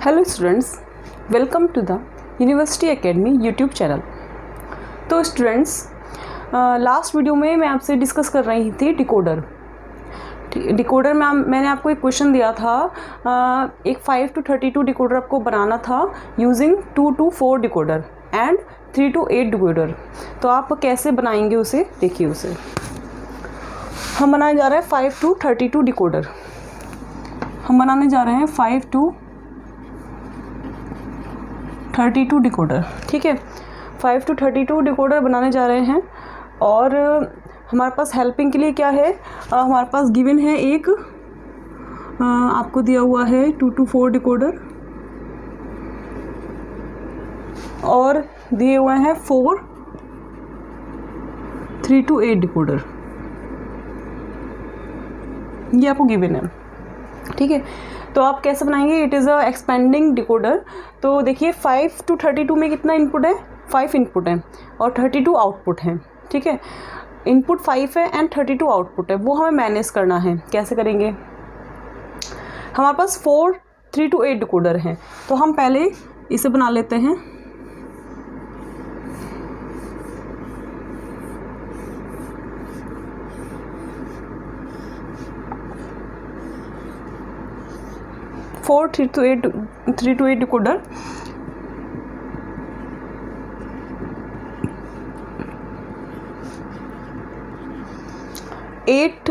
Hello students, welcome to the university academy YouTube channel. तो students, last video में मैं आपसे डिस्कस कर रही थी डिकोडर में मैंने आपको एक क्वेश्चन दिया था। एक 5 to 32 डिकोडर आपको बनाना था using 2 to 4 decoder and 3 to 8 decoder. तो आप कैसे बनाएंगे उसे देखिए। उसे हम बनाने जा रहे हैं 5 to 32 डिकोडर। हम बनाने जा रहे हैं 5 to 32 डिकोडर। ठीक है, 5 to 32 डिकोडर बनाने जा रहे हैं। और हमारे पास हेल्पिंग के लिए क्या है, हमारे पास गिवन है एक आपको दिया हुआ है 2 to 4 डिकोडर और दिए हुए हैं 3 to 8 डिकोडर। ये आपको गिवन है। ठीक है, तो आप कैसे बनाएंगे? It is a expanding decoder. तो देखिए 5 to 32 में कितना इनपुट है? 5 इनपुट है और 32 आउटपुट है। ठीक है, इनपुट 5 है एंड 32 आउटपुट है, वो हमें मैनेज करना है। कैसे करेंगे? हमारे पास 3 to 8 डिकोडर हैं, तो हम पहले इसे बना लेते हैं। Three two eight decoder. Eight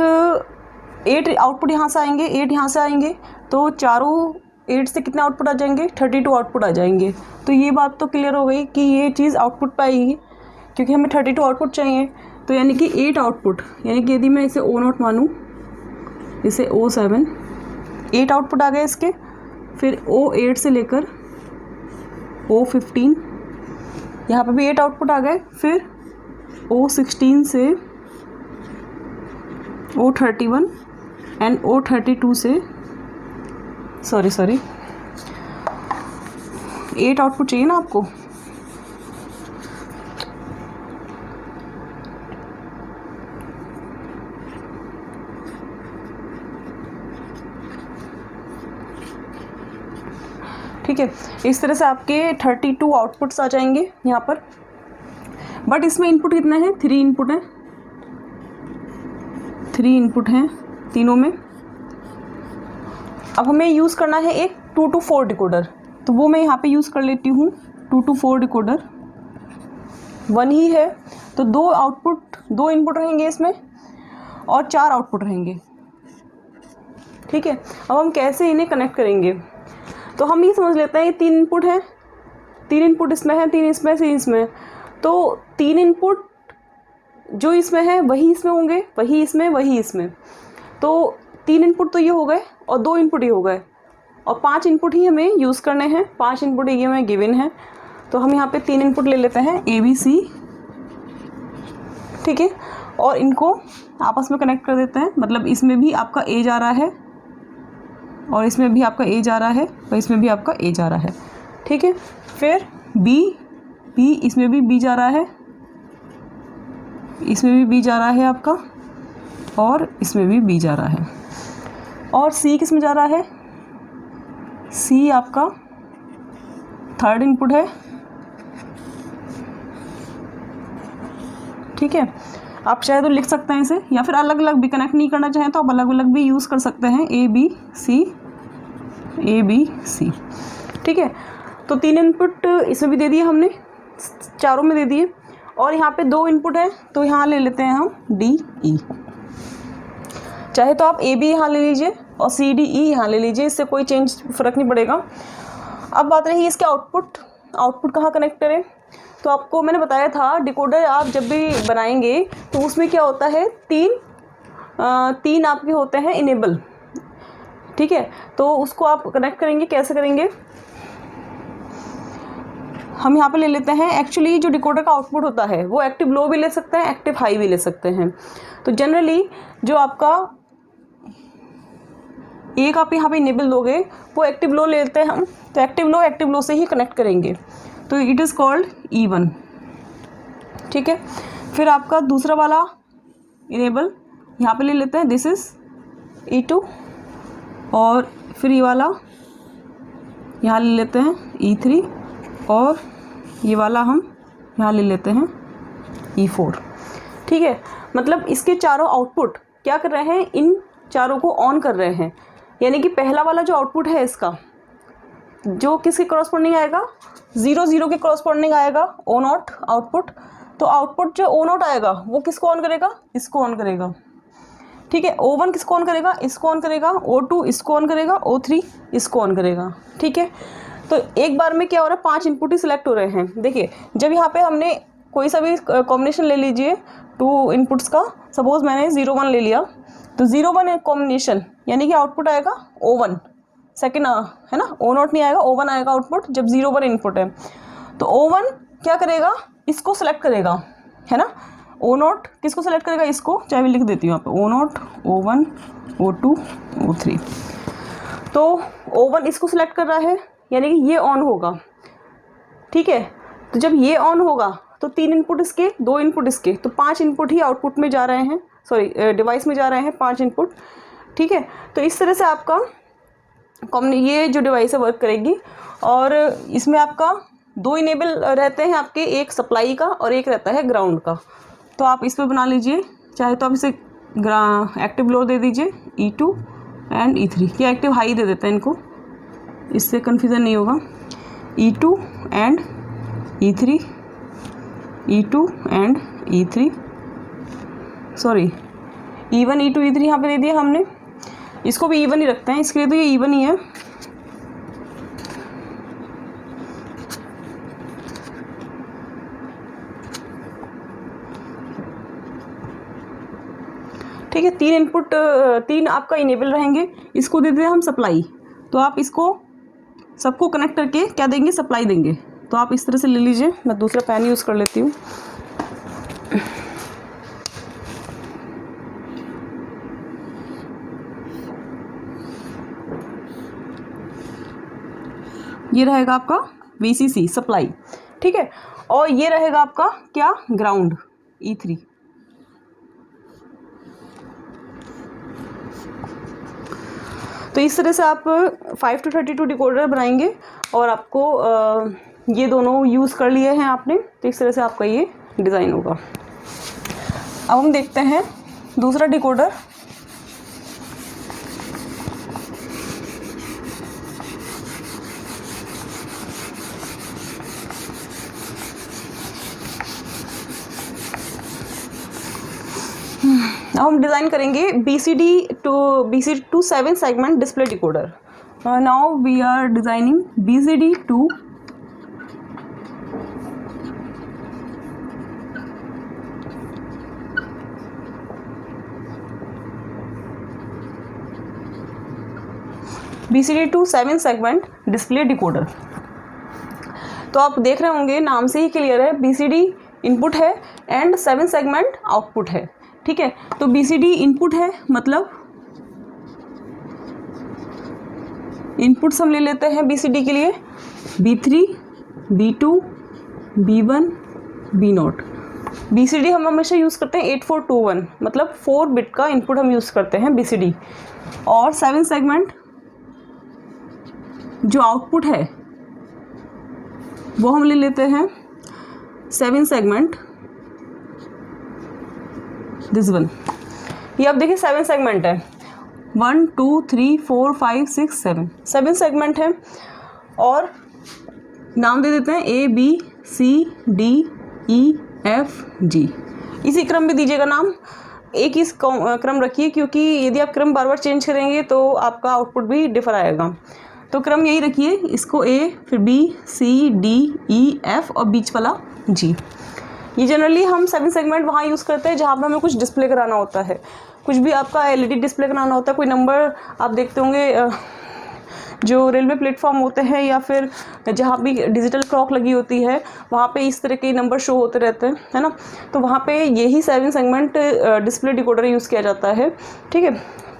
output यहाँ से आएंगे, 8 यहाँ से आएंगे, तो चारों 8 से कितने आउटपुट आ जाएंगे? 32 आउटपुट आ जाएंगे। तो ये बात तो क्लियर हो गई कि ये चीज़ आउटपुट पे आएगी, क्योंकि हमें 32 आउटपुट चाहिए। तो यानी कि 8 आउटपुट, यानी कि यदि मैं इसे O0 मानूँ, इसे O7, 8 आउटपुट आ गए इसके। फिर O8 से लेकर O15, यहाँ पर भी 8 आउटपुट आ गए। फिर O16 से O31 एंड O32 से सॉरी 8 आउटपुट चाहिए ना आपको। ठीक है, इस तरह से आपके 32 आउटपुट्स आ जाएंगे यहाँ पर। बट इसमें इनपुट कितने हैं? 3 इनपुट हैं। 3 इनपुट हैं तीनों में। अब हमें यूज़ करना है एक 2 to 4 डिकोडर, तो वो मैं यहाँ पे यूज़ कर लेती हूँ। 2 to 4 डिकोडर 1 ही है, तो 2 इनपुट रहेंगे इसमें और 4 आउटपुट रहेंगे। ठीक है, अब हम कैसे इन्हें कनेक्ट करेंगे? तो हम ये समझ लेते हैं ये 3 इनपुट हैं, 3 इनपुट इसमें है, 3 इसमें, 3 इसमें। तो 3 इनपुट जो इसमें है वही इसमें होंगे, वही इसमें, वही इसमें। तो 3 इनपुट तो ये हो गए और 2 इनपुट ये हो गए, और 5 इनपुट ही हमें यूज़ करने हैं। 5 इनपुट ये हमें गिवन है, तो हम यहाँ पे 3 इनपुट ले लेते हैं ABC। ठीक है, और इनको आपस में कनेक्ट कर देते हैं। मतलब इसमें भी आपका A जा रहा है और इसमें भी आपका A जा रहा है और इसमें भी आपका A जा रहा है। ठीक है, फिर B, इसमें भी B जा रहा है, इसमें भी B जा रहा है आपका, और इसमें भी B जा रहा है। और C किस में जा रहा है? C आपका 3rd इनपुट है। ठीक है, आप चाहे तो लिख सकते हैं इसे, या फिर अलग अलग भी कनेक्ट नहीं करना चाहें तो आप अलग अलग भी यूज़ कर सकते हैं। ABC। ठीक है, तो 3 इनपुट इसमें भी दे दिए हमने, चारों में दे दिए। और यहाँ पे 2 इनपुट है, तो यहाँ ले लेते हैं हम DE। चाहे तो आप AB यहाँ ले लीजिए और CDE यहाँ ले लीजिए, इससे कोई फ़र्क नहीं पड़ेगा। अब बात रही इसके आउटपुट कहाँ कनेक्ट करें? तो आपको मैंने बताया था डिकोडर आप जब भी बनाएंगे तो उसमें क्या होता है, 3 आपके होते हैं इनेबल। ठीक है, तो उसको आप कनेक्ट करेंगे। कैसे करेंगे? हम यहाँ पे ले लेते हैं। एक्चुअली जो डिकोडर का आउटपुट होता है वो एक्टिव लो भी ले सकते हैं, एक्टिव हाई भी ले सकते हैं। तो जनरली जो आपका एक आप यहाँ पे इनेबल दोगे वो एक्टिव लो लेते हैं हम, तो एक्टिव लो से ही कनेक्ट करेंगे, तो इट इज़ कॉल्ड E1। ठीक है, फिर आपका दूसरा वाला इनेबल यहाँ पे ले लेते हैं, दिस इज़ E2। और फिर ये वाला यहाँ ले लेते हैं E3 और ये वाला हम यहाँ ले लेते हैं E4। ठीक है, मतलब इसके चारों आउटपुट क्या कर रहे हैं, इन चारों को ऑन कर रहे हैं। यानी कि पहला वाला जो आउटपुट है इसका, जो किसके करस्पॉन्डिंग आएगा, 0 0 के करस्पॉन्डिंग आएगा O नॉट आउटपुट। तो आउटपुट जो O नॉट आएगा वो किसको ऑन करेगा, इसको ऑन करेगा। ठीक है, O1 किसको ऑन करेगा, इसको ऑन करेगा। O2 इसको ऑन करेगा। O3 इसको ऑन करेगा। ठीक है, तो एक बार में क्या हो रहा है, 5 इनपुट ही सिलेक्ट हो रहे हैं। देखिए, जब यहाँ पे हमने कोई सा भी कॉम्बिनेशन ले लीजिए 2 इनपुट्स का, सपोज मैंने 0 1 ले लिया, तो 0 1 कॉम्बिनेशन यानी कि आउटपुट आएगा O1, सेकेंड है ना, O नॉट नहीं आएगा, O1 आएगा आउटपुट जब 0 1 इनपुट है। तो O1 क्या करेगा, इसको सेलेक्ट करेगा, है ना। O नॉट किसको सेलेक्ट करेगा, इसको, चाहे मैं लिख देती हूँ यहाँ पे, O not, O1, O2, O3। तो O1 इसको सेलेक्ट कर रहा है, यानी कि ये ऑन होगा। ठीक है, तो जब ये ऑन होगा तो 3 इनपुट इसके, 2 इनपुट इसके, तो 5 इनपुट ही आउटपुट में जा रहे हैं, सॉरी डिवाइस में जा रहे हैं 5 इनपुट। ठीक है, तो इस तरह से आपका ये जो डिवाइस है वर्क करेगी। और इसमें आपका 2 इनेबल रहते हैं आपके, एक सप्लाई का और एक रहता है ग्राउंड का। तो आप इस पर बना लीजिए, चाहे तो आप इसे एक्टिव लो दे दीजिए E2 एंड E3, ये एक्टिव हाई दे देते हैं इनको, इससे कन्फ्यूज़न नहीं होगा। E2 and E3, E2 and E3, sorry E1 E2 E3 यहाँ पे दे दिया हमने, इसको भी E1 ही रखते हैं, इसके लिए तो ये E1 ही है। ठीक है, 3 इनपुट, 3 आपका इनेबल रहेंगे। इसको दे दें हम सप्लाई, तो आप इसको सबको कनेक्ट करके क्या देंगे, सप्लाई देंगे। तो आप इस तरह से ले लीजिए, मैं दूसरा पेन यूज़ कर लेती हूँ। ये रहेगा आपका VCC सप्लाई। ठीक है, और ये रहेगा आपका क्या, ग्राउंड E3। तो इस तरह से आप 5 to 32 डिकोडर बनाएंगे और आपको ये दोनों यूज़ कर लिए हैं आपने, तो इस तरह से आपका ये डिज़ाइन होगा। अब हम देखते हैं दूसरा डिकोडर। अब हम डिज़ाइन करेंगे BCD to 7 segment display decoder. Now we are designing BCD to 7 segment display decoder. तो आप देख रहे होंगे, नाम से ही क्लियर है, BCD इनपुट है एंड 7 सेगमेंट आउटपुट है। ठीक है, तो BCD इनपुट है, मतलब इनपुट्स हम ले लेते हैं BCD के लिए B3, B2, B1, B0। BCD हम हमेशा यूज़ करते हैं 8421, मतलब 4 बिट का इनपुट हम यूज़ करते हैं BCD। और 7 सेगमेंट जो आउटपुट है वो हम ले लेते हैं 7 सेगमेंट दिस वन। ये अब देखिए 7 सेगमेंट है, 1 2 3 4 5 6 7 सेगमेंट है। और नाम दे देते हैं ABCDEFG। इसी क्रम में दीजिएगा नाम, एक ही क्रम रखिए, क्योंकि यदि आप क्रम बार बार चेंज करेंगे तो आपका आउटपुट भी डिफर आएगा। तो क्रम यही रखिए, इसको A, फिर B, C, D, E, F और बीच वाला G। ये जनरली हम 7 सेगमेंट वहाँ यूज़ करते हैं जहाँ पर हमें कुछ डिस्प्ले कराना होता है, कुछ भी आपका LED डिस्प्ले कराना होता है, कोई नंबर आप देखते होंगे जो रेलवे प्लेटफॉर्म होते हैं या फिर जहाँ भी डिजिटल क्लॉक लगी होती है वहाँ पे इस तरह के नंबर शो होते रहते हैं, है ना। तो वहाँ पे यही 7 सेगमेंट डिस्प्ले डिकोडर यूज़ किया जाता है। ठीक है,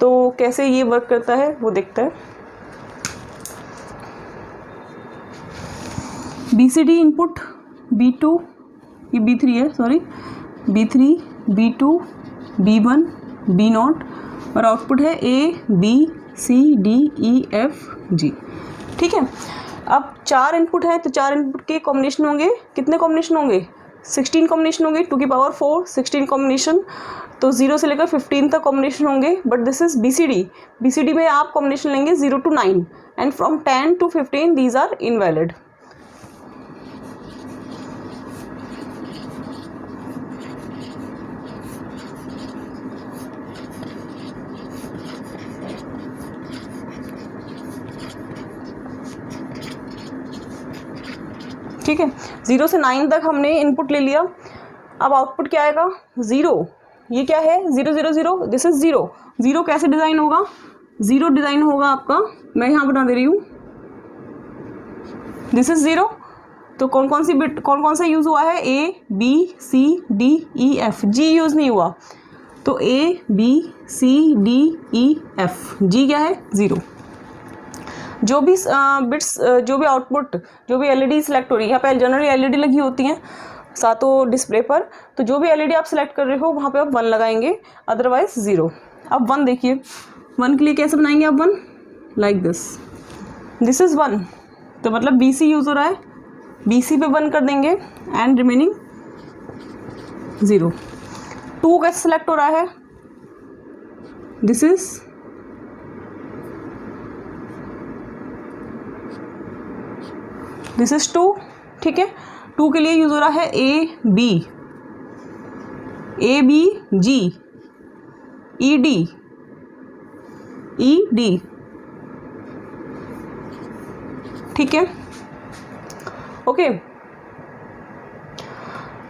तो कैसे ये वर्क करता है वो देखते हैं। BCD इनपुट B2, ये B3 है, sorry B3, B2, B1, B0 और आउटपुट है A, B, C, D, E, F, G। ठीक है, अब 4 इनपुट हैं तो 4 इनपुट के कॉम्बिनेशन होंगे, कितने कॉम्बिनेशन होंगे, 16 कॉम्बिनेशन होंगे, 2 की पावर 4, 16 कॉम्बिनेशन, तो 0 से लेकर 15 तक कॉम्बिनेशन होंगे। But this is BCD, BCD में आप कॉम्बिनेशन लेंगे 0 to 9 and from 10 to 15 these are invalid. ठीक है, 0 से 9 तक हमने इनपुट ले लिया। अब आउटपुट क्या आएगा, 0, ये क्या है 0 0 0, दिस इज 0। 0 कैसे डिज़ाइन होगा, 0 डिज़ाइन होगा आपका, मैं यहाँ बना दे रही हूँ, दिस इज 0। तो कौन कौन सी बिट, कौन कौन सा यूज़ हुआ है, A B C D E F, G use नहीं हुआ, तो A B C D E F, G क्या है 0। जो भी बिट्स, जो भी आउटपुट, जो भी LED सिलेक्ट हो रही है, यहाँ पे जनरली LED लगी होती हैं सातों डिस्प्ले पर, तो जो भी LED आप सिलेक्ट कर रहे हो वहाँ पे आप 1 लगाएंगे, अदरवाइज 0। अब 1 देखिए, 1 के लिए कैसे बनाएंगे आप 1, लाइक दिस इज़ 1, तो मतलब BC यूज़ हो रहा है, BC पे 1 कर देंगे एंड रिमेनिंग 0। 2 कैसे सिलेक्ट हो रहा है, दिस इज 2, ठीक है। 2 के लिए यूज़ हो रहा है A B G E D, ठीक है, ओके।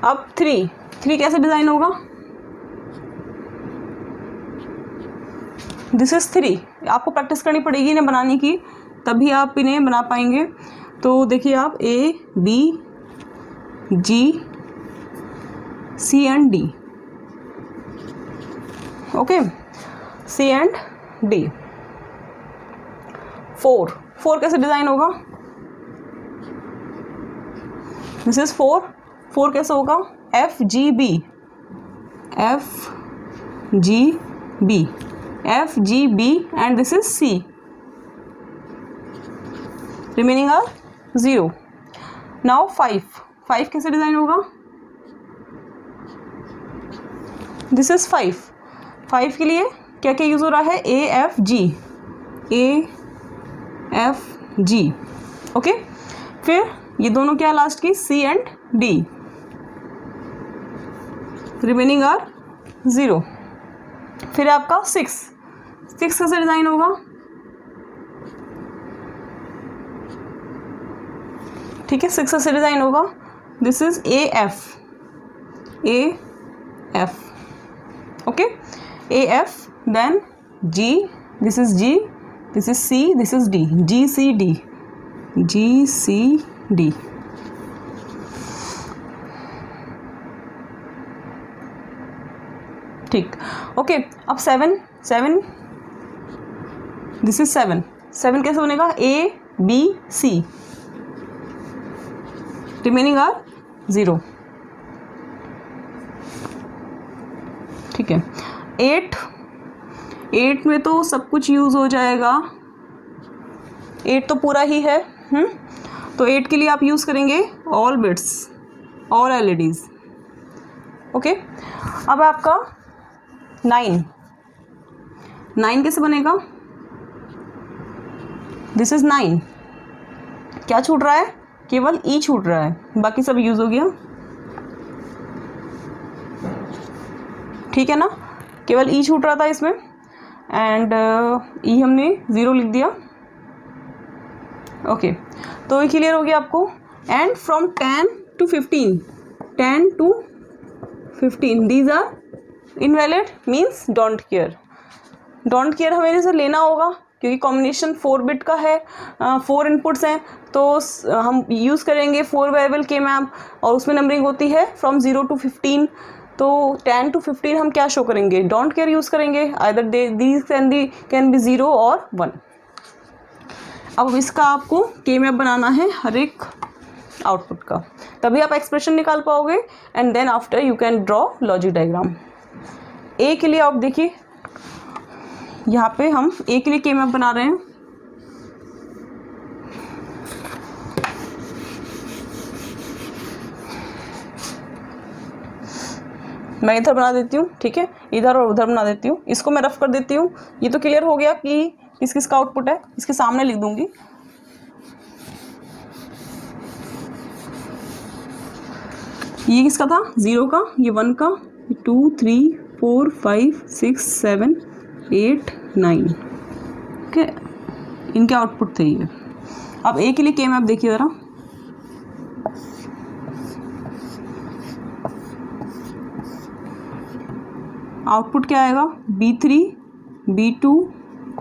अब 3 कैसे डिज़ाइन होगा, दिस इज 3। आपको प्रैक्टिस करनी पड़ेगी इन्हें बनाने की, तभी आप इन्हें बना पाएंगे। तो देखिए आप A B G C and D, okay, C and D। 4 कैसे डिज़ाइन होगा, दिस इज 4 कैसे होगा, F G B and this is C, remaining are 0। Now 5 कैसे डिज़ाइन होगा, दिस इज 5 के लिए क्या क्या यूज़ हो रहा है, A F G, ओके। फिर ये दोनों क्या लास्ट की, C and D, remaining are 0। फिर आपका 6 कैसे डिज़ाइन होगा, ठीक है, 6 कैसे डिज़ाइन होगा, this is A F, okay, A F, then G, this is G, this is C, this is D, G C D, ठीक, ओके। अब 7, दिस इज 7 कैसे बनेगा, A B C, remaining are 0, ठीक है। 8 में तो सब कुछ यूज़ हो जाएगा, 8 तो पूरा ही है, तो 8 के लिए आप यूज़ करेंगे all bits, all LEDs, okay. अब आपका 9 कैसे बनेगा, दिस इज 9, क्या छूट रहा है, केवल E छूट रहा है, बाकी सब यूज़ हो गया, ठीक है ना, केवल E छूट रहा था इसमें, एंड E हमने 0 लिख दिया, ओके। तो ये क्लियर हो गया आपको। And from 10 to 15 these are invalid, means don't care हमें इसे लेना होगा, क्योंकि कॉम्बिनेशन 4 बिट का है, 4 इनपुट्स हैं, तो हम यूज़ करेंगे 4 वेरिएबल के मैप, और उसमें नंबरिंग होती है फ्रॉम 0 to 15, तो 10 to 15 हम क्या शो करेंगे, डोंट केयर यूज़ करेंगे, आइदर दीज कैन बी 0 और 1। अब इसका आपको के मैप बनाना है हर एक आउटपुट का, तभी आप एक्सप्रेशन निकाल पाओगे, and then after you can draw logic diagram. A के लिए आप देखिए, यहाँ पे हम ए के लिए के मैप बना रहे हैं, मैं इधर बना देती हूँ, ठीक है, इधर और उधर बना देती हूँ। इसको मैं रफ कर देती हूँ। ये तो क्लियर हो गया कि किस किस का आउटपुट है। इसके सामने लिख दूंगी। ये किसका था, 0 का, ये 1 का, 2 3 4 5 6 7 8 9, ओके, इनके आउटपुट थे ये। अब ए के लिए के मैप देखिए ज़रा। आउटपुट क्या आएगा, B3 B2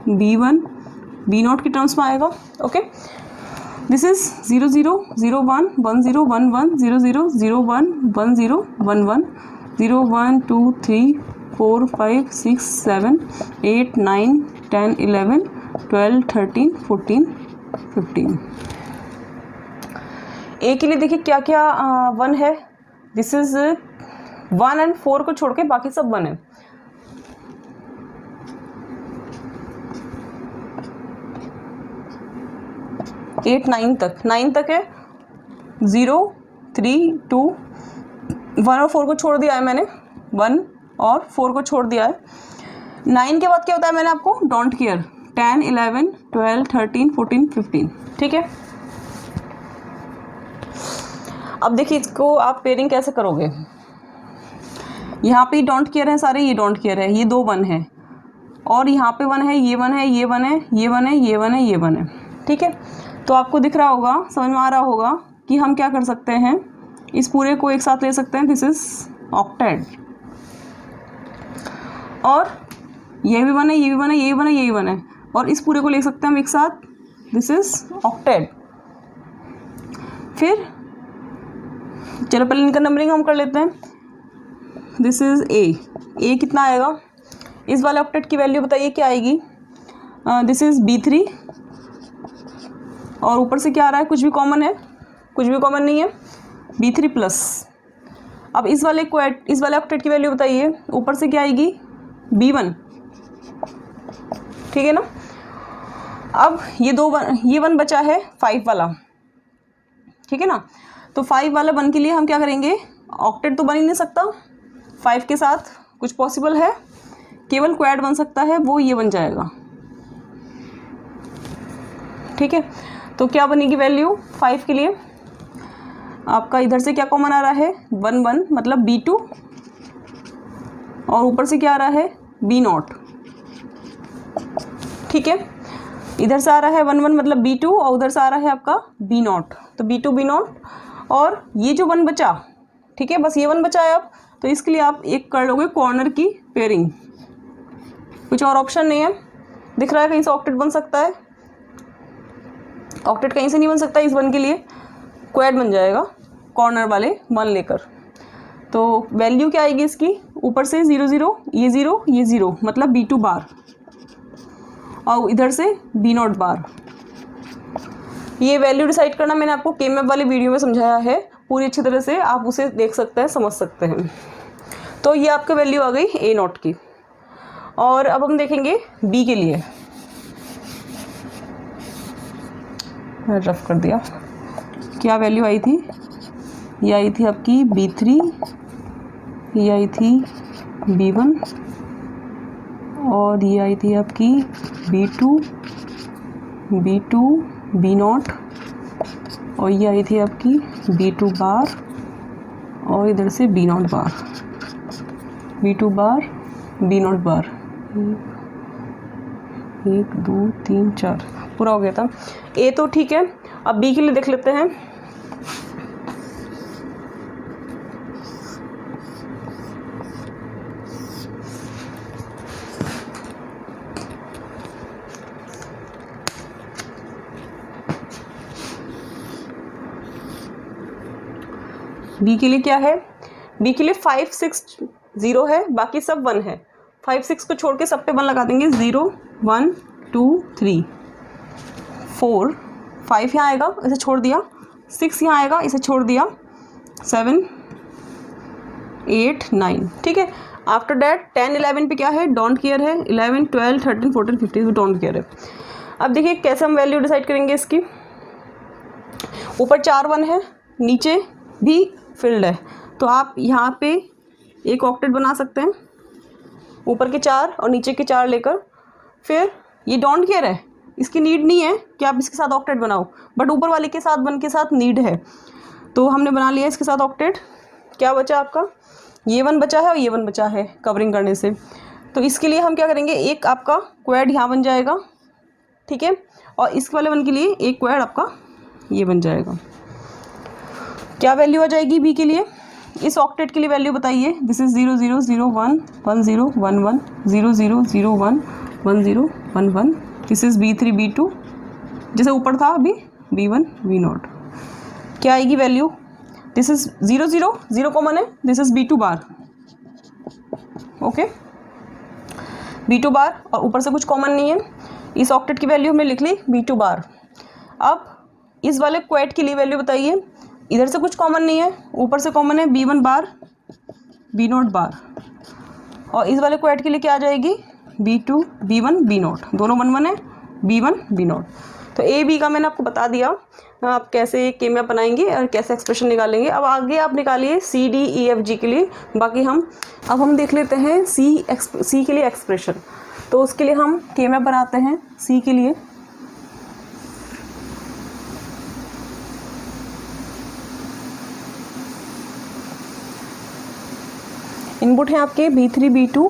B1 B0 की टर्म्स में आएगा। Okay, this is 0 0 0 1 1 0 1 1 0 0 0 1 1 0 1 1 0 1 2 3 4 5 6 7 8 9 10 11 12 13 14 15। ए के लिए देखिए क्या क्या 1 है। दिस इज 1 एंड 4 को छोड़ के बाकी सब 1 है। एट 9 तक है। 0 3 2 1 और 4 को छोड़ दिया है मैंने, 1 और 4 को छोड़ दिया है। 9 के बाद क्या होता है मैंने आपको डोंट केयर, 10 11 12 13 14 15, ठीक है। अब देखिए इसको आप पेयरिंग कैसे करोगे। यहाँ पे डोंट केयर है सारे, ये डोंट केयर है, ये 2 1 है, और यहाँ पे 1 है, ये 1 है, ये 1 है, ये 1 है, ये 1 है, ये 1 है, ठीक है। तो आपको दिख रहा होगा, समझ में आ रहा होगा कि हम क्या कर सकते हैं, इस पूरे को एक साथ ले सकते हैं। दिस इज ऑक्टेट, और ये भी 1 है, ये भी 1 है, ये भी 1 है, ये भी 1 है, और इस पूरे को ले सकते हैं हम एक साथ। This is octet. फिर चलो पहले इनका नंबरिंग हम कर लेते हैं। दिस इज ए कितना आएगा, इस वाले ऑक्टेट की वैल्यू बताइए क्या आएगी। दिस इज B3, और ऊपर से क्या आ रहा है, कुछ भी कॉमन है, कुछ भी कॉमन नहीं है, B3 प्लस। अब इस वाले ऑक्टेट की वैल्यू बताइए, ऊपर से क्या आएगी, B1, ठीक है ना। अब ये 1 बचा है 5 वाला, ठीक है ना। तो 5 वाला 1 के लिए हम क्या करेंगे, ऑक्टेट तो बन ही नहीं सकता 5 के साथ, कुछ पॉसिबल है, केवल क्वैड बन सकता है, वो ये बन जाएगा, ठीक है। तो क्या बनेगी वैल्यू 5 के लिए, आपका इधर से क्या कॉमन आ रहा है, 1 1 मतलब B2, और ऊपर से क्या आ रहा है, B0, ठीक है। इधर से आ रहा है 1 1 मतलब B2, और उधर से आ रहा है आपका B0, तो B2 B0, और ये जो 1 बचा, ठीक है, बस ये 1 बचा है अब। तो इसके लिए आप एक कर लोगे कॉर्नर की पेयरिंग, कुछ और ऑप्शन नहीं है। दिख रहा है कहीं से ऑक्टेट बन सकता है, ऑक्टेट कहीं से नहीं बन सकता, इस 1 के लिए क्वैड बन जाएगा कॉर्नर वाले 1 लेकर। तो वैल्यू क्या आएगी इसकी, ऊपर से 0 0 ये 0 ये 0 मतलब B2 बार, और इधर से B0 बार। ये वैल्यू डिसाइड करना मैंने आपको के मैप वाली वीडियो में समझाया है पूरी अच्छी तरह से, आप उसे देख सकते हैं, समझ सकते हैं। तो ये आपकी वैल्यू आ गई A0 की। और अब हम देखेंगे B के लिए, रफ कर दिया, क्या वैल्यू आई थी, ये आई थी आपकी B3, ये आई थी B1, और ये आई थी आपकी B2 B0, और ये आई थी आपकी B2 बार, और इधर से B0 बार, B2 बार B0 बार, 1 2 3 4 पूरा हो गया था। ए तो ठीक है, अब बी के लिए देख लेते हैं। बी के लिए क्या है, बी के लिए 5 6 0 है, बाकी सब 1 है। 5 6 को छोड़ के सब पे 1 लगा देंगे, 0 1 2 3 4 5 यहाँ आएगा, इसे छोड़ दिया, 6 यहाँ आएगा, इसे छोड़ दिया, 7 8 9, ठीक है। आफ्टर डैट 10 11 पे क्या है, डोंट केयर है, 11 12 13 14 15 डोंट केयर है। अब देखिए कैसे हम वैल्यू डिसाइड करेंगे इसकी। ऊपर 4 1 है, नीचे भी फील्ड है, तो आप यहाँ पे एक ऑक्टेट बना सकते हैं, ऊपर के 4 और नीचे के 4 लेकर। फिर ये डोंट केयर है, इसकी नीड नहीं है कि आप इसके साथ ऑक्टेट बनाओ, बट ऊपर वाले के साथ 1 के साथ नीड है, तो हमने बना लिया इसके साथ ऑक्टेट। क्या बचा आपका, ये 1 बचा है और ये 1 बचा है कवरिंग करने से। तो इसके लिए हम क्या करेंगे, एक आपका क्वेड यहाँ बन जाएगा, ठीक है, और इस वाले 1 के लिए एक क्वेड आपका ये बन जाएगा। क्या वैल्यू आ जाएगी बी के लिए, इस ऑक्टेट के लिए वैल्यू बताइए। This is 0 0 0 1 1 0 1 1 0 0 0 1 1 0 1 1। This is B3 B2, जैसे ऊपर था अभी B1 B0। क्या आएगी वैल्यू, दिस इज 0 0 0 कॉमन है, this is B2 bar, okay B2 बार, और ऊपर से कुछ कॉमन नहीं है। इस ऑक्टेट की वैल्यू हमने लिख ली B2 बार। अब इस वाले क्वेट के लिए वैल्यू बताइए, इधर से कुछ कॉमन नहीं है, ऊपर से कॉमन है B1 बार B0 बार, और इस वाले क्वेट के लिए क्या आ जाएगी B2 B1 B0, दोनों 1 1 है, B1 B0। तो ए बी का मैंने आपको बता दिया आप कैसे केमिया बनाएंगे और कैसे एक्सप्रेशन निकालेंगे। अब आगे आप निकालिए C D E F G के लिए, बाकी अब हम देख लेते हैं सी के लिए एक्सप्रेशन। तो उसके लिए हम केमिया बनाते हैं सी के लिए। इनपुट है आपके B3 B2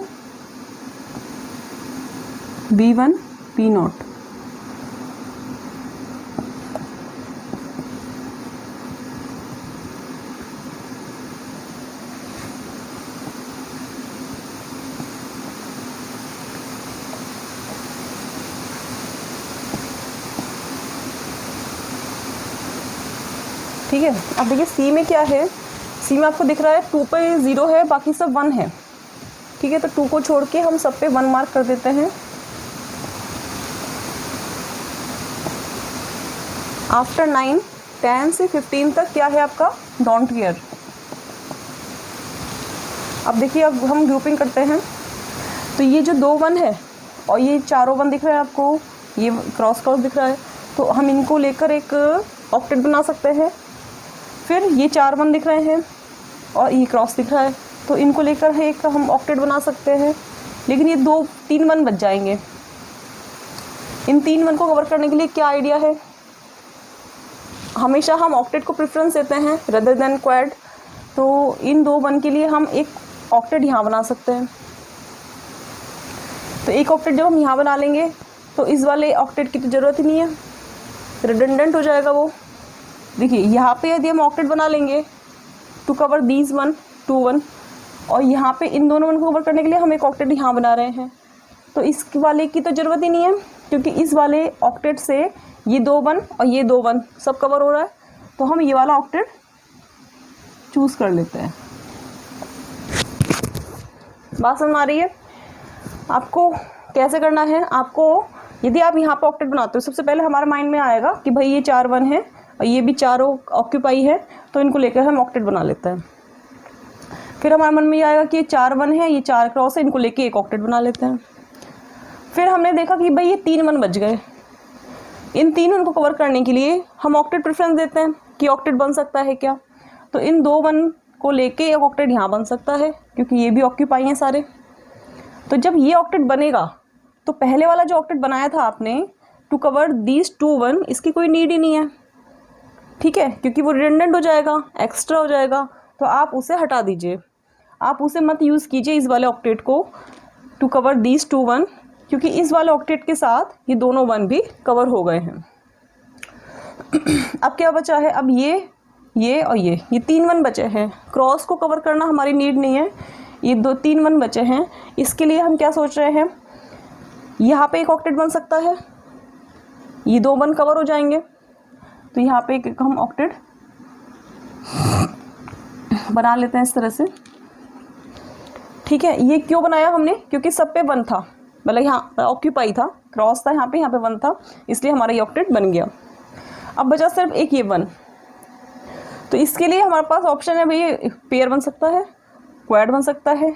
B1 B0। ठीक है, अब देखिए सी में क्या है, सी में आपको दिख रहा है 2 पे 0 है, बाकी सब 1 है, ठीक है। तो 2 को छोड़ के हम सब पे 1 मार्क कर देते हैं। आफ्टर 9 10 से 15 तक क्या है आपका डोंट केयर। अब देखिए अब हम ग्रुपिंग करते हैं, तो ये जो 2 1 है और ये चारों 1 दिख रहा है आपको, ये क्रॉस क्रॉस दिख रहा है, तो हम इनको लेकर एक ऑक्टेट बना सकते हैं। फिर ये 4 1 दिख रहे हैं और ये क्रॉस दिख रहा है, तो इनको लेकर एक हम ऑक्टेट बना सकते हैं, लेकिन ये 3 1 बच जाएंगे। इन 3 1 को कवर करने के लिए क्या आइडिया है, हमेशा हम ऑक्टेट को प्रेफरेंस देते हैं रदर देन क्वाड। तो इन 2 1 के लिए हम एक ऑक्टेट यहाँ बना सकते हैं। तो एक ऑक्टेट जब हम यहाँ बना लेंगे तो इस वाले ऑक्टेट की तो ज़रूरत ही नहीं है, रिडंडेंट हो जाएगा वो। देखिए यहाँ पे यदि हम ऑक्टेट बना लेंगे टू कवर दीज 1 2 1, और यहाँ पे इन दोनों 1 को कवर करने के लिए हम एक ऑक्टेट यहाँ बना रहे हैं, तो इस वाले की तो ज़रूरत ही नहीं है, क्योंकि इस वाले ऑक्टेट से ये 2 1 और ये 2 1 सब कवर हो रहा है। तो हम ये वाला ऑक्टेट चूज़ कर लेते हैं। बात समझ आ रही है आपको कैसे करना है। आपको यदि आप यहाँ पे ऑक्टेट बनाते हो, सबसे पहले हमारे माइंड में आएगा कि भाई ये 4 1 है और ये भी चारों ऑक्यूपाई है, तो इनको लेकर हम ऑक्टेट बना लेते हैं। फिर हमारे मन में ये आएगा कि ये 4 1 है, ये 4 क्रॉस है, इनको लेके एक ऑक्टेट बना लेते हैं। फिर हमने देखा कि भाई ये 3 1 बच गए, इन 3 1 को कवर करने के लिए हम ऑक्टेट प्रेफरेंस देते हैं कि ऑक्टेट बन सकता है क्या। तो इन 2 1 को लेके एक ऑक्टेट यहाँ बन सकता है, क्योंकि ये भी ऑक्यूपाई हैं सारे। तो जब ये ऑक्टेट बनेगा तो पहले वाला जो ऑक्टेट बनाया था आपने टू कवर दीज 2 1, इसकी कोई नीड ही नहीं है, ठीक है, क्योंकि वो रिडंडेंट हो जाएगा, एक्स्ट्रा हो जाएगा, तो आप उसे हटा दीजिए। आप उसे मत यूज़ कीजिए इस वाले ऑक्टेट को टू कवर दीज 2 1, क्योंकि इस वाले ऑक्टेट के साथ ये दोनों 1 भी कवर हो गए हैं। अब क्या बचा है, अब ये और ये 3 1 बचे हैं। क्रॉस को कवर करना हमारी नीड नहीं है, ये 3 1 बचे हैं। इसके लिए हम क्या सोच रहे हैं, यहाँ पे एक ऑक्टेट बन सकता है, ये 2 1 कवर हो जाएंगे, तो यहाँ पे एक हम ऑक्टेट बना लेते हैं इस तरह से, ठीक है। ये क्यों बनाया हमने, क्योंकि सब पे 1 था, मतलब यहाँ ऑक्यूपाई था, क्रॉस था यहाँ पे 1 था, इसलिए हमारा ये ऑक्टेट बन गया। अब बचा सिर्फ एक ये 1, तो इसके लिए हमारे पास ऑप्शन है भाई, पेयर बन सकता है, क्वाड बन सकता है,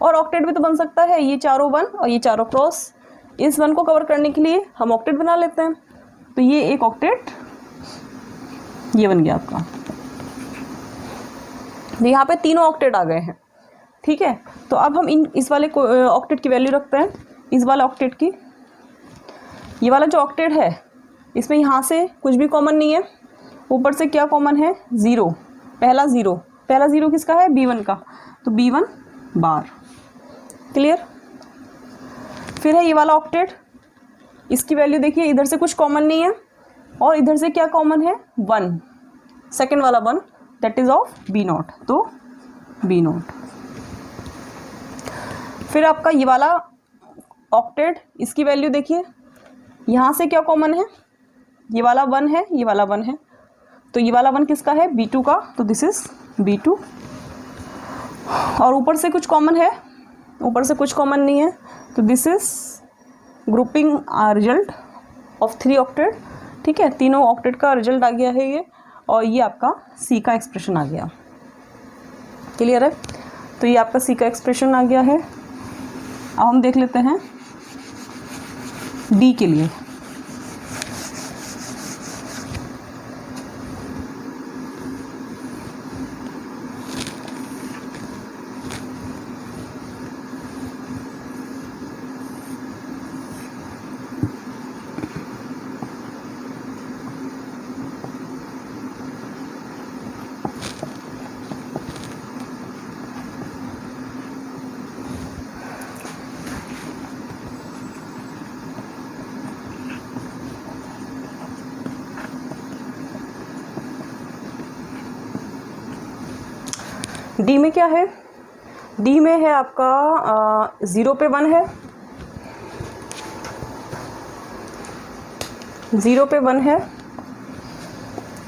और ऑक्टेट भी तो बन सकता है। ये चारों 1 और ये चारों क्रॉस, इस 1 को कवर करने के लिए हम ऑक्टेट बना लेते हैं। तो ये एक ऑक्टेट ये बन गया आपका। यहाँ पे तीनों ऑक्टेट आ गए हैं, ठीक है। तो अब हम इस वाले ऑक्टेट की वैल्यू रखते हैं, इस वाले ऑक्टेट की। ये वाला जो ऑक्टेट है इसमें यहाँ से कुछ भी कॉमन नहीं है, ऊपर से क्या कॉमन है, ज़ीरो, पहला ज़ीरो किसका है, B1 का, तो B1 बार। क्लियर। फिर है ये वाला ऑक्टेट, इसकी वैल्यू देखिए, इधर से कुछ कॉमन नहीं है और इधर से क्या कॉमन है, 1, सेकेंड वाला 1, दैट इज ऑफ B0, तो B0। फिर आपका ये वाला ऑक्टेट, इसकी वैल्यू देखिए, यहाँ से क्या कॉमन है, ये वाला 1 है, ये वाला 1 है, तो ये वाला 1 किसका है, B2 का, तो दिस इज B2। और ऊपर से कुछ कॉमन है, ऊपर से कुछ कॉमन नहीं है, तो this is grouping result of 3 octet. ठीक है, तीनों ऑक्टेट का रिजल्ट आ गया है ये, और ये आपका C का एक्सप्रेशन आ गया। क्लियर है। तो ये आपका C का एक्सप्रेशन आ गया है। अब हम देख लेते हैं D के लिए। डी में क्या है, डी में है आपका 0 पे 1 है, 0 पे 1 है,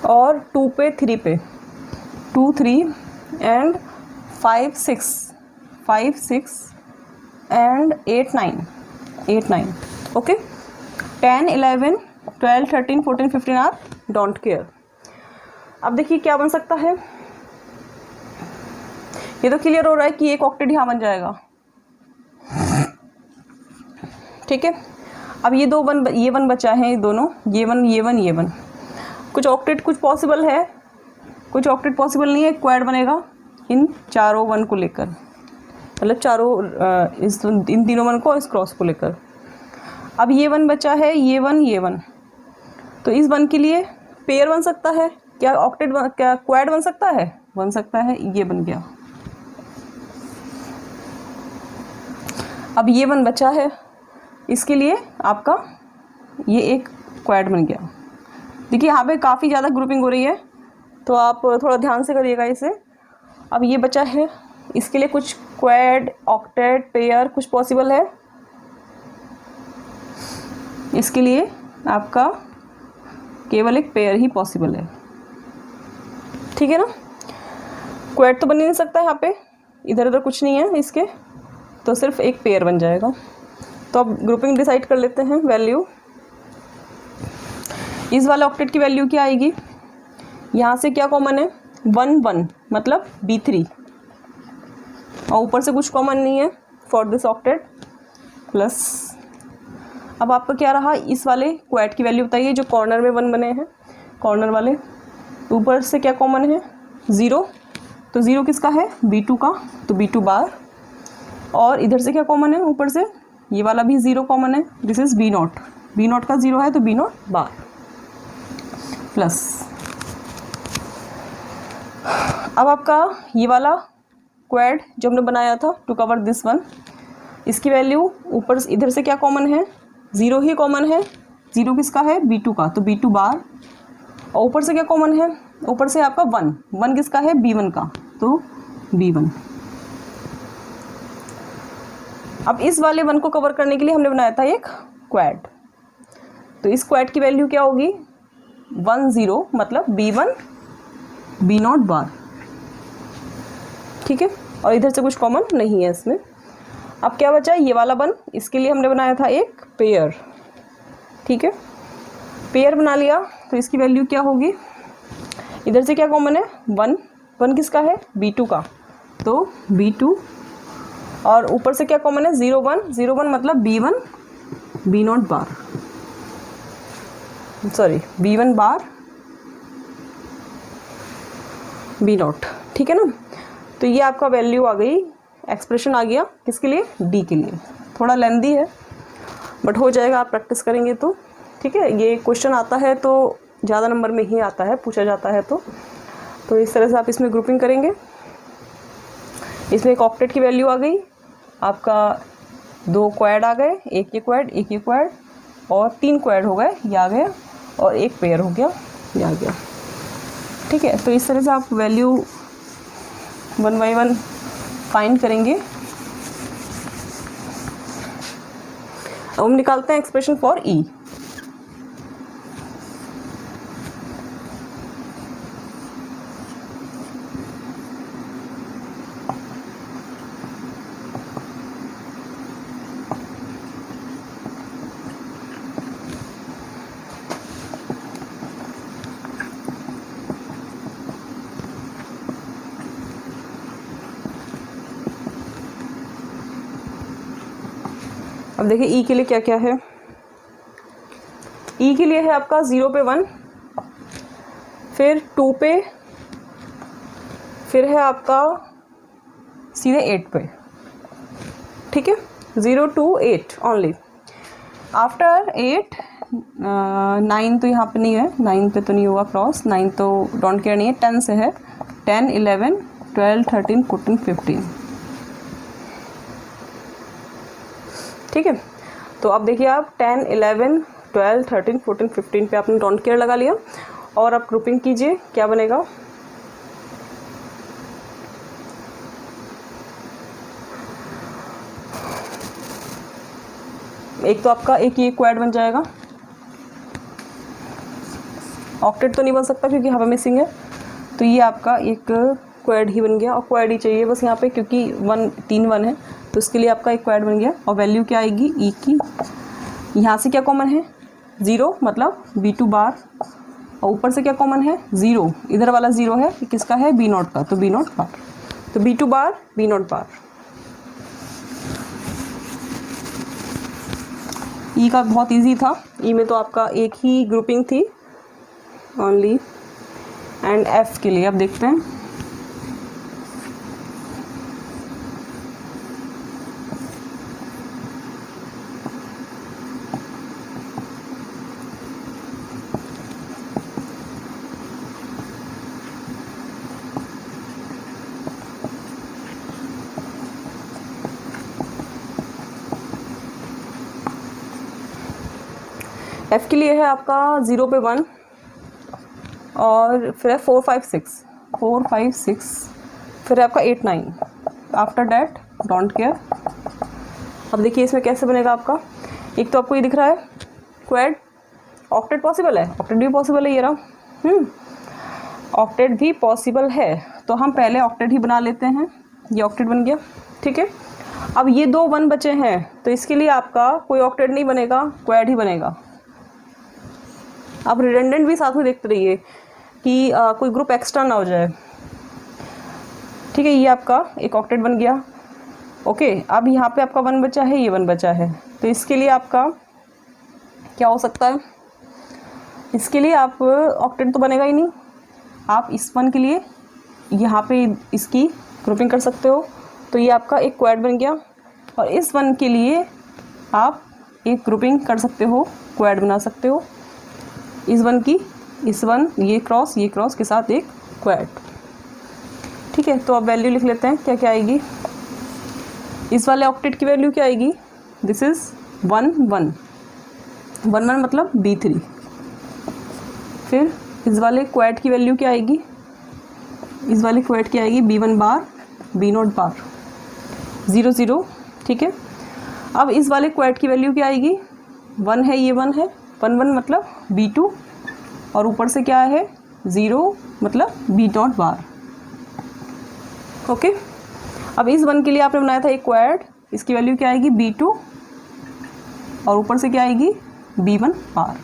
और 2 पे 3 पे 2 3 and 5 6 5 6 and 8 9 okay. 10 11 12 13 14 15 are don't care. अब देखिए क्या बन सकता है, ये तो क्लियर हो रहा है कि एक ऑक्टेट यहाँ बन जाएगा। ठीक है, अब ये ये वन बचा है, ये दोनों, ये वन। कुछ ऑक्टेट कुछ पॉसिबल है, कुछ ऑक्टेट पॉसिबल नहीं है, क्वाड बनेगा इन चारों वन को लेकर, मतलब चारों इन तीनों वन को इस क्रॉस को लेकर। अब ये वन बचा है, ये वन, तो इस वन के लिए पेयर बन सकता है क्या, ऑक्टेट क्या क्वाड बन सकता है, ये बन गया। अब ये वन बचा है, इसके लिए आपका ये एक क्वाड बन गया। देखिए यहाँ पे काफ़ी ज़्यादा ग्रुपिंग हो रही है, तो आप थोड़ा ध्यान से करिएगा इसे। अब ये बचा है, इसके लिए कुछ क्वाड, ऑक्टेट, पेयर कुछ पॉसिबल है, इसके लिए आपका केवल एक पेयर ही पॉसिबल है। ठीक है ना, क्वाड तो बन ही नहीं सकता यहाँ पे, इधर उधर कुछ नहीं है इसके, तो सिर्फ एक पेयर बन जाएगा। तो अब ग्रुपिंग डिसाइड कर लेते हैं, वैल्यू इस वाले ऑक्टेट की वैल्यू क्या आएगी, यहाँ से क्या कॉमन है, 1 1 मतलब B3, और ऊपर से कुछ कॉमन नहीं है फॉर दिस ऑक्टेट, प्लस अब आपका क्या रहा, इस वाले क्वाड की वैल्यू बताइए, जो कॉर्नर में 1 बने हैं, कॉर्नर वाले, ऊपर से क्या कॉमन है, 0, तो 0 किसका है, B2 का, तो B2 बार। और इधर से क्या कॉमन है, ऊपर से ये वाला भी 0 कॉमन है, दिस इज B0 का 0 है, तो B0 बार, प्लस अब आपका ये वाला क्वाड जो हमने बनाया था टू कवर दिस वन, इसकी वैल्यू ऊपर इधर से क्या कॉमन है, 0 ही कॉमन है, 0 किसका है, B2 का, तो B2 बार। और ऊपर से क्या कॉमन है, ऊपर से आपका 1 किसका है, B1 का, तो B1। अब इस वाले 1 को कवर करने के लिए हमने बनाया था एक क्वाड, तो इस क्वाड की वैल्यू क्या होगी, 1 0 मतलब B1 B0 बार। ठीक है, और इधर से कुछ कॉमन नहीं है इसमें। अब क्या बचा, ये वाला 1, इसके लिए हमने बनाया था एक पेयर। ठीक है, पेयर बना लिया, तो इसकी वैल्यू क्या होगी, इधर से क्या कॉमन है, 1 किसका है, B2 का, तो B2, और ऊपर से क्या कॉमन है, 0 1 मतलब B1 B0 बार, सॉरी B1 बार B0। ठीक है ना, तो ये आपका वैल्यू आ गई एक्सप्रेशन आ गया किसके लिए, डी के लिए। थोड़ा लेंदी है बट हो जाएगा, आप प्रैक्टिस करेंगे तो। ठीक है, ये क्वेश्चन आता है तो ज़्यादा नंबर में ही आता है, पूछा जाता है तो इस तरह से आप इसमें ग्रुपिंग करेंगे। इसमें एक ऑक्टेट की वैल्यू आ गई आपका, 2 क्वाड आ गए, एक ये क्वाड, एक ये क्वाड, और 3 क्वाड हो गए, ये आ गया, और एक पेयर हो गया, ये आ गया। ठीक है, तो इस तरह से आप वैल्यू 1 बाई 1 फाइंड करेंगे। अब हम निकालते हैं एक्सप्रेशन फॉर ई। अब देखिए ई के लिए क्या क्या है। ई के लिए है आपका 0 पे 1, फिर 2 पे, फिर है आपका सीधे 8 पे। ठीक है, 0 to 8 ओनली। आफ्टर 8 9 तो यहाँ पे नहीं है, 9 पे तो नहीं होगा क्रॉस, 9 तो डोंट केयर नहीं है, 10 से है, 10 11 12 13 14 15। ठीक है, तो अब देखिए आप 10 11 12 13 14 15 पे आपने डोंट केयर लगा लिया, और आप ग्रुपिंग कीजिए, क्या बनेगा। एक तो आपका एक ये क्वाड बन जाएगा, ऑक्टेट तो नहीं बन सकता क्योंकि यहाँ पे मिसिंग है, तो ये आपका एक क्वाड ही बन गया, और क्वाड ही चाहिए बस यहाँ पे क्योंकि 3 1 है, तो इसके लिए आपका एक क्वाड बन गया। और वैल्यू क्या आएगी ई की, यहाँ से क्या कॉमन है 0 मतलब B2 बार, और ऊपर से क्या कॉमन है 0, इधर वाला 0 है, किसका है B0 का, तो B0 बार, तो B2 बार B0 बार। ई का बहुत इजी था, ई में तो आपका एक ही ग्रुपिंग थी ओनली। एंड एफ के लिए अब देखते हैं। एफ के लिए है आपका 0 पे 1, और फिर है 4 5 6, फिर है आपका 8 9, आफ्टर डैट डोंट केयर। अब देखिए इसमें कैसे बनेगा आपका, एक तो आपको ये दिख रहा है क्वाड, ऑक्टेट पॉसिबल है, ऑक्टेट भी पॉसिबल है, ये रहा ऑक्टेट भी पॉसिबल है, तो हम पहले ऑक्टेट ही बना लेते हैं, ये ऑक्टेट बन गया। ठीक है, अब ये 2 1 बचे हैं, तो इसके लिए आपका कोई ऑक्टेट नहीं बनेगा, क्वाड ही बनेगा। आप रिडंडेंट भी साथ में देखते रहिए कि कोई ग्रुप एक्स्ट्रा ना हो जाए। ठीक है, ये आपका एक ऑक्टेट बन गया। ओके, अब यहाँ पे आपका 1 बचा है, ये 1 बचा है, तो इसके लिए आपका क्या हो सकता है, इसके लिए आप ऑक्टेट तो बनेगा ही नहीं, आप इस 1 के लिए यहाँ पे इसकी ग्रुपिंग कर सकते हो, तो ये आपका एक क्वाड बन गया। और इस 1 के लिए आप एक ग्रुपिंग कर सकते हो, क्वाड बना सकते हो, इस 1 की, इस 1 ये क्रॉस के साथ एक क्वाड। ठीक है, तो अब वैल्यू लिख लेते हैं, क्या क्या आएगी। इस वाले ऑक्टेट की वैल्यू क्या आएगी, दिस इज़ 1 1 1 1 मतलब B3। फिर इस वाले क्वाड की वैल्यू क्या आएगी, इस वाले क्वाड की आएगी B1 बार B0 बार 0 0। ठीक है, अब इस वाले क्वाड की वैल्यू क्या आएगी, 1 है, ये 1 है, 1 1 मतलब B2, और ऊपर से क्या है 0 मतलब B0 बार। ओके, अब इस 1 के लिए आपने बनाया था एक क्वाड, इसकी वैल्यू क्या आएगी B2, और ऊपर से क्या आएगी B1 bar,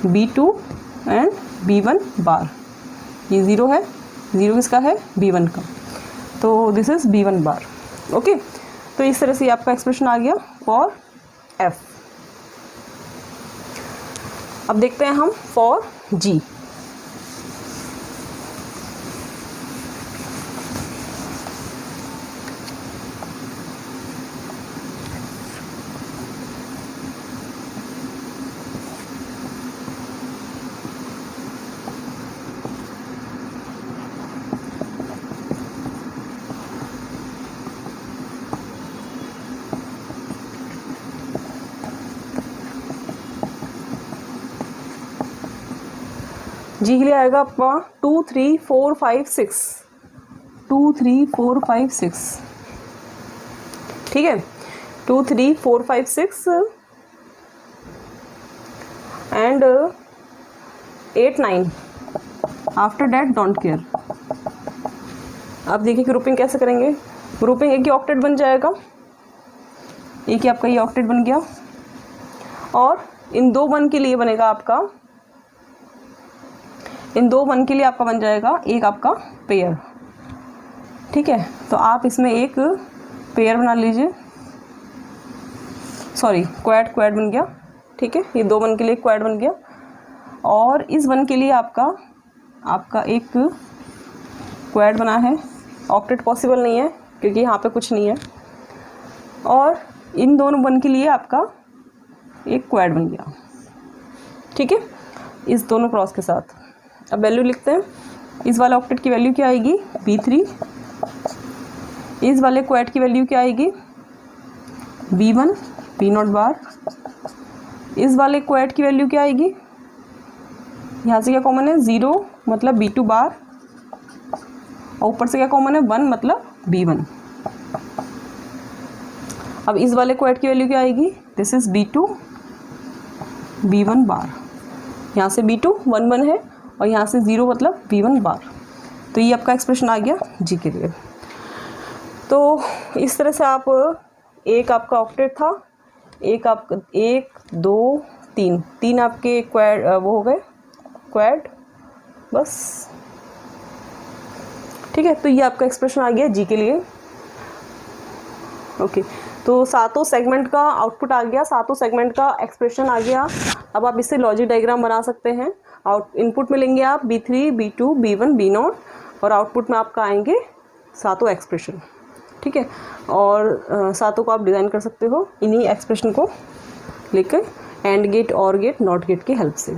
B2 and B1 बार। ये 0 है, 0 किसका है B1 का, तो this is B1 bar. Okay, तो इस तरह से आपका एक्सप्रेशन आ गया फॉर F। अब देखते हैं हम फॉर G। जी के लिए आएगा आपका 2 3 4 5 6, 2 3 4 5 6, ठीक है, 2 3 4 5 6 and 8 9, after that don't care. अब देखिए ग्रुपिंग कैसे करेंगे। ग्रुपिंग एक ही ऑक्टेट बन जाएगा, एक ही आपका ये ऑक्टेट बन गया, और इन 2 1 के लिए बनेगा आपका, इन 2 1 के लिए आपका बन जाएगा एक आपका पेयर, ठीक है। तो आप इसमें एक पेयर बना लीजिए, सॉरी क्वाड बन गया, ठीक है, ये 2 1 के लिए क्वाड बन गया, और इस 1 के लिए आपका एक क्वाड बना है। ऑक्टेट पॉसिबल नहीं है क्योंकि यहाँ पे कुछ नहीं है, और इन दोनों 1 के लिए आपका एक क्वाड बन गया, ठीक है, इस दोनों क्रॉस के साथ। अब वैल्यू लिखते हैं। इस वाले ऑक्टेट की वैल्यू क्या आएगी, B3। इस वाले क्वाड की वैल्यू क्या आएगी, B1 B0 बार। इस वाले क्वाड की वैल्यू क्या आएगी, यहाँ से क्या कॉमन है, 0 मतलब B2 बार, और ऊपर से क्या कॉमन है, 1 मतलब B1। अब इस वाले क्वाड की वैल्यू क्या आएगी, दिस इज B2 B1 बार। यहाँ से B2 1 1 है, और यहाँ से 0 मतलब B1 बार। तो ये आपका एक्सप्रेशन आ गया जी के लिए। तो इस तरह से आप, एक आपका ऑक्टेट था, एक आपका 1 2 3 आपके क्वाड वो हो गए क्वाड, बस, ठीक है। तो ये आपका एक्सप्रेशन आ गया जी के लिए। ओके, तो सातों सेगमेंट का आउटपुट आ गया, सातों सेगमेंट का एक्सप्रेशन आ गया। अब आप इससे लॉजिक डायग्राम बना सकते हैं। इनपुट में लेंगे आप B3 B2 B1 B0, और आउटपुट में आपका आएंगे सातों एक्सप्रेशन, ठीक है। और सातों को आप डिज़ाइन कर सकते हो इन्हीं एक्सप्रेशन को लेकर, एंड गेट, और गेट, नॉट गेट की हेल्प से,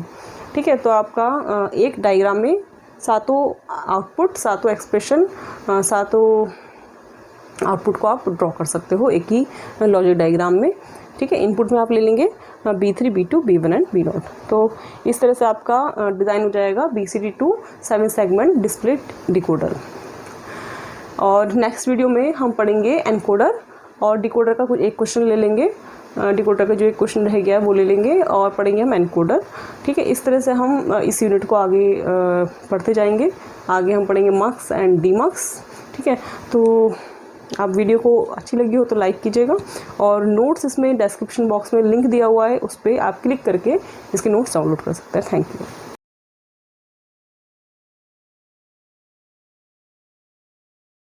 ठीक है। तो आपका एक डायग्राम में सातों आउटपुट, सातों एक्सप्रेशन, सातों आउटपुट को आप ड्रॉ कर सकते हो एक ही लॉजिक डायग्राम में, ठीक है। इनपुट में आप ले लेंगे B3 B2 B1 and B0। तो इस तरह से आपका डिज़ाइन हो जाएगा BCD to 7 segment display decoder. और नेक्स्ट वीडियो में हम पढ़ेंगे एनकोडर, और डिकोडर का कुछ एक क्वेश्चन ले लेंगे, डिकोडर का जो एक क्वेश्चन रह गया वो ले लेंगे, और पढ़ेंगे हम एनकोडर, ठीक है। इस तरह से हम इस यूनिट को आगे पढ़ते जाएंगे। आगे हम पढ़ेंगे मक्स एंड डीमक्स, ठीक है। तो आप वीडियो को अच्छी लगी हो तो लाइक कीजिएगा, और नोट्स इसमें डिस्क्रिप्शन बॉक्स में लिंक दिया हुआ है, उस पर आप क्लिक करके इसके नोट्स डाउनलोड कर सकते हैं। Thank you.